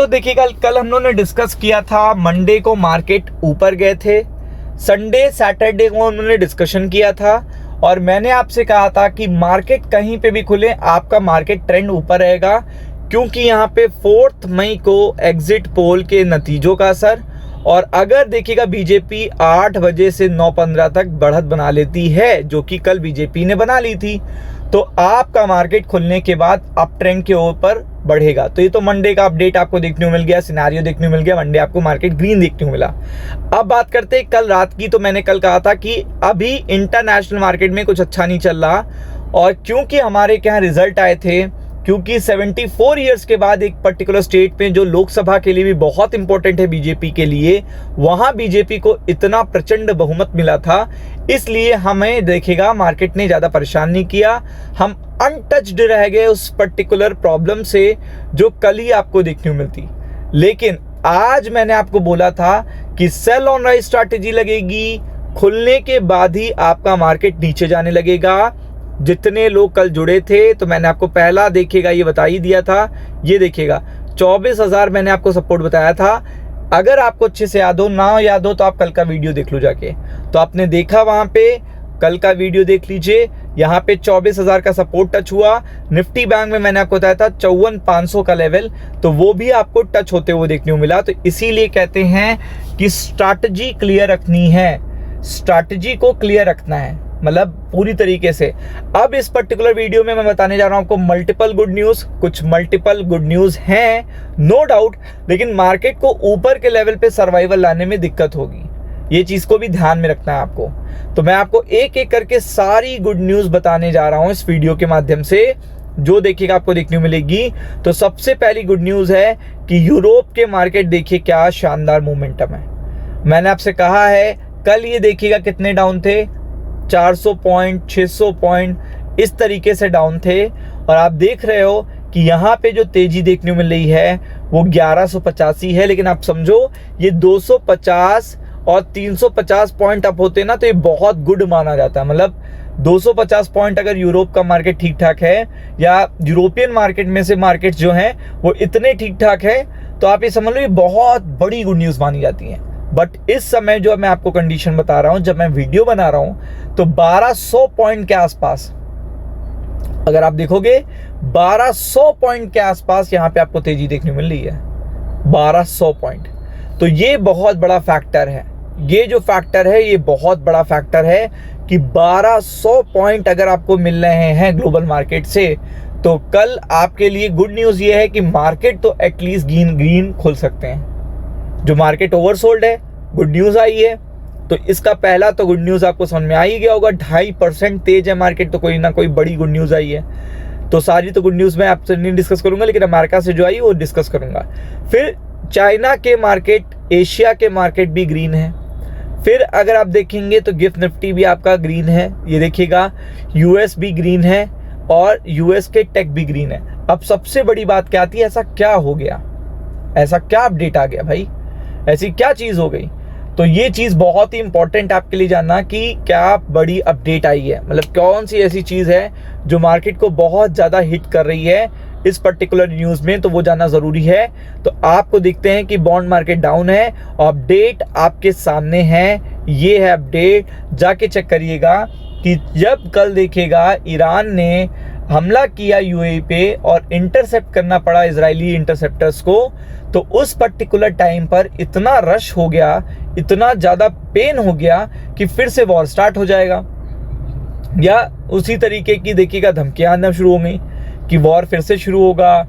तो देखिए कल हम लोगों ने डिस्कस किया था, मंडे को मार्केट ऊपर गए थे, संडे सैटरडे को उन्होंने डिस्कशन किया था और मैंने आपसे कहा था कि मार्केट कहीं पे भी खुले आपका मार्केट ट्रेंड ऊपर रहेगा, क्योंकि यहाँ पे 4 मई को एग्जिट पोल के नतीजों का असर, और अगर देखिएगा बीजेपी 8 बजे से 9:15 तक बढ़त बना लेती है, जो कि कल बीजेपी ने बना ली थी, तो आपका मार्केट खुलने के बाद अप ट्रेंड के ऊपर बढ़ेगा। तो ये तो मंडे का अपडेट आपको देखने को मिल गया, सिनेरियो देखने को मिल गया, मंडे आपको मार्केट ग्रीन देखने को मिला। अब बात करते हैं कल रात की। तो मैंने कल कहा था कि अभी इंटरनेशनल मार्केट में कुछ अच्छा नहीं चल रहा, और क्योंकि हमारे यहाँ रिजल्ट आए थे, क्योंकि 74 ईयर्स के बाद एक पर्टिकुलर स्टेट में जो लोकसभा के लिए भी बहुत इंपॉर्टेंट है बीजेपी के लिए, वहां बीजेपी को इतना प्रचंड बहुमत मिला था, इसलिए हमें देखेगा मार्केट ने ज़्यादा परेशान नहीं किया, हम अनटच्ड रह गए उस पर्टिकुलर प्रॉब्लम से जो कल ही आपको देखने को मिलती। लेकिन आज मैंने आपको बोला था कि सेल ऑन राइज स्ट्रैटेजी लगेगी, खुलने के बाद ही आपका मार्केट नीचे जाने लगेगा। जितने लोग कल जुड़े थे तो मैंने आपको पहला देखिएगा ये बता ही दिया था, ये देखिएगा 24,000 मैंने आपको सपोर्ट बताया था। अगर आपको अच्छे से याद हो, ना याद हो तो आप कल का वीडियो देख लो जाके, तो आपने देखा वहां पे, कल का वीडियो देख लीजिए, यहाँ पे 24,000 का सपोर्ट टच हुआ। निफ्टी बैंक में मैंने आपको बताया था 54,500 का लेवल, तो वो भी आपको टच होते हुए देखने को मिला। तो इसीलिए कहते हैं कि स्ट्रैटेजी क्लियर रखनी है, स्ट्रैटेजी को क्लियर रखना है, मतलब पूरी तरीके से। अब इस पर्टिकुलर वीडियो में मैं बताने जा रहा हूं आपको मल्टीपल गुड न्यूज़, कुछ मल्टीपल गुड न्यूज़ हैं नो डाउट, लेकिन मार्केट को ऊपर के लेवल पे सर्वाइवल लाने में दिक्कत होगी, ये चीज़ को भी ध्यान में रखना है आपको। तो मैं आपको एक एक करके सारी गुड न्यूज़ बताने जा रहा हूं इस वीडियो के माध्यम से, जो देखिएगा आपको देखने को मिलेगी। तो सबसे पहली गुड न्यूज़ है कि यूरोप के मार्केट देखिए क्या शानदार मोमेंटम है। मैंने आपसे कहा है कल ये देखिएगा कितने डाउन थे, 400 पॉइंट 600 पॉइंट इस तरीके से डाउन थे, और आप देख रहे हो कि यहाँ पे जो तेजी देखने को मिल रही है वो 1185 है। लेकिन आप समझो ये 250 और 350 पॉइंट अप होते ना तो ये बहुत गुड माना जाता है। मतलब 250 पॉइंट अगर यूरोप का मार्केट ठीक ठाक है, या यूरोपियन मार्केट में से मार्केट जो हैं वो इतने ठीक ठाक है, तो आप ये समझ लो ये बहुत बड़ी गुड न्यूज़ मानी जाती है। बट इस समय जो मैं आपको कंडीशन बता रहा हूं, जब मैं वीडियो बना रहा हूं, तो 1200 पॉइंट के आसपास, अगर आप देखोगे 1200 पॉइंट के आसपास यहां पे आपको तेजी देखने मिल रही है, 1200 पॉइंट। तो ये बहुत बड़ा फैक्टर है, ये जो फैक्टर है ये बहुत बड़ा फैक्टर है कि 1200 पॉइंट अगर आपको मिल रहे हैं ग्लोबल मार्केट से, तो कल आपके लिए गुड न्यूज़ ये है कि मार्केट तो एटलीस्ट ग्रीन खुल सकते हैं। जो मार्केट ओवरसोल्ड है, गुड न्यूज़ आई है, तो इसका पहला तो गुड न्यूज़ आपको समझ में आ ही गया होगा। 2.5% तेज है मार्केट, तो कोई ना कोई बड़ी गुड न्यूज़ आई है। तो सारी तो गुड न्यूज़ मैं आपसे नहीं डिस्कस करूंगा, लेकिन अमेरिका से जो आई वो डिस्कस करूंगा। फिर चाइना के मार्केट, एशिया के मार्केट भी ग्रीन है। फिर अगर आप देखेंगे तो गिफ्ट निफ्टी भी आपका ग्रीन है, ये देखिएगा, यूएस भी ग्रीन है, और यूएस के टेक भी ग्रीन है। अब सबसे बड़ी बात क्या आती है, ऐसा क्या हो गया, ऐसा क्या अपडेट आ गया भाई, ऐसी क्या चीज़ हो गई? तो ये चीज़ बहुत ही इंपॉर्टेंट आपके लिए जानना कि क्या बड़ी अपडेट आई है, मतलब कौन सी ऐसी चीज़ है जो मार्केट को बहुत ज़्यादा हिट कर रही है इस पर्टिकुलर न्यूज़ में, तो वो जानना ज़रूरी है। तो आपको देखते हैं कि बॉन्ड मार्केट डाउन है, अपडेट आपके सामने है, ये है अपडेट, जाके चेक करिएगा कि जब कल देखेगा ईरान ने हमला किया यूएई पे और इंटरसेप्ट करना पड़ा इजरायली इंटरसेप्टर्स को, तो उस पर्टिकुलर टाइम पर इतना रश हो गया, इतना ज़्यादा पेन हो गया कि फिर से वॉर स्टार्ट हो जाएगा, या उसी तरीके की देखिएगा धमकियां आना शुरू हो गई कि वॉर फिर से शुरू होगा।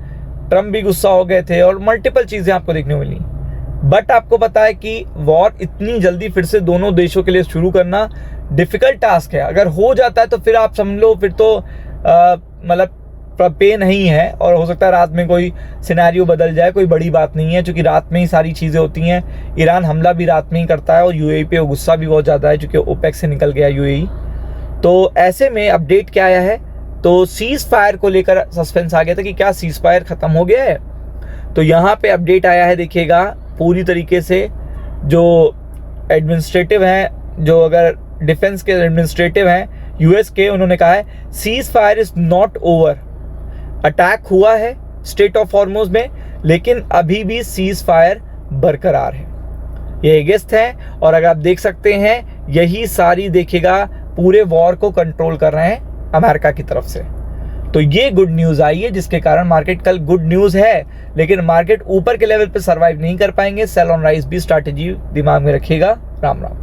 ट्रम्प भी गुस्सा हो गए थे और मल्टीपल चीज़ें आपको देखने को मिली। बट आपको पता है कि वॉर इतनी जल्दी फिर से दोनों देशों के लिए शुरू करना डिफ़िकल्ट टास्क है। अगर हो जाता है तो फिर आप समझ लो फिर तो मतलब पे नहीं है, और हो सकता है रात में कोई सिनेरियो बदल जाए, कोई बड़ी बात नहीं है, क्योंकि रात में ही सारी चीज़ें होती हैं। ईरान हमला भी रात में ही करता है, और यूएई पे गुस्सा भी बहुत ज़्यादा है क्योंकि ओपेक से निकल गया यूएई। तो ऐसे में अपडेट क्या आया है, तो सीज़ फायर को लेकर सस्पेंस आ गया था कि क्या सीज़ फायर ख़त्म हो गया है। तो यहाँ पे अपडेट आया है, देखिएगा पूरी तरीके से जो एडमिनिस्ट्रेटिव हैं, जो अगर डिफेंस के एडमिनिस्ट्रेटिव हैं यूएस के, उन्होंने कहा है seize fire is not over. Attack हुआ है स्ट्रेट ऑफ हॉर्मुज़ में, लेकिन अभी भी सीज फायर बरकरार है। ये अगस्त है और अगर आप देख सकते हैं यही सारी देखिएगा पूरे वॉर को कंट्रोल कर रहे हैं अमेरिका की तरफ से। तो ये गुड न्यूज़ आई है जिसके कारण मार्केट कल गुड न्यूज़ है, लेकिन मार्केट ऊपर के लेवल पे सर्वाइव नहीं कर पाएंगे। सेल ऑन राइज भी स्ट्रैटेजी दिमाग में रखिएगा। राम राम।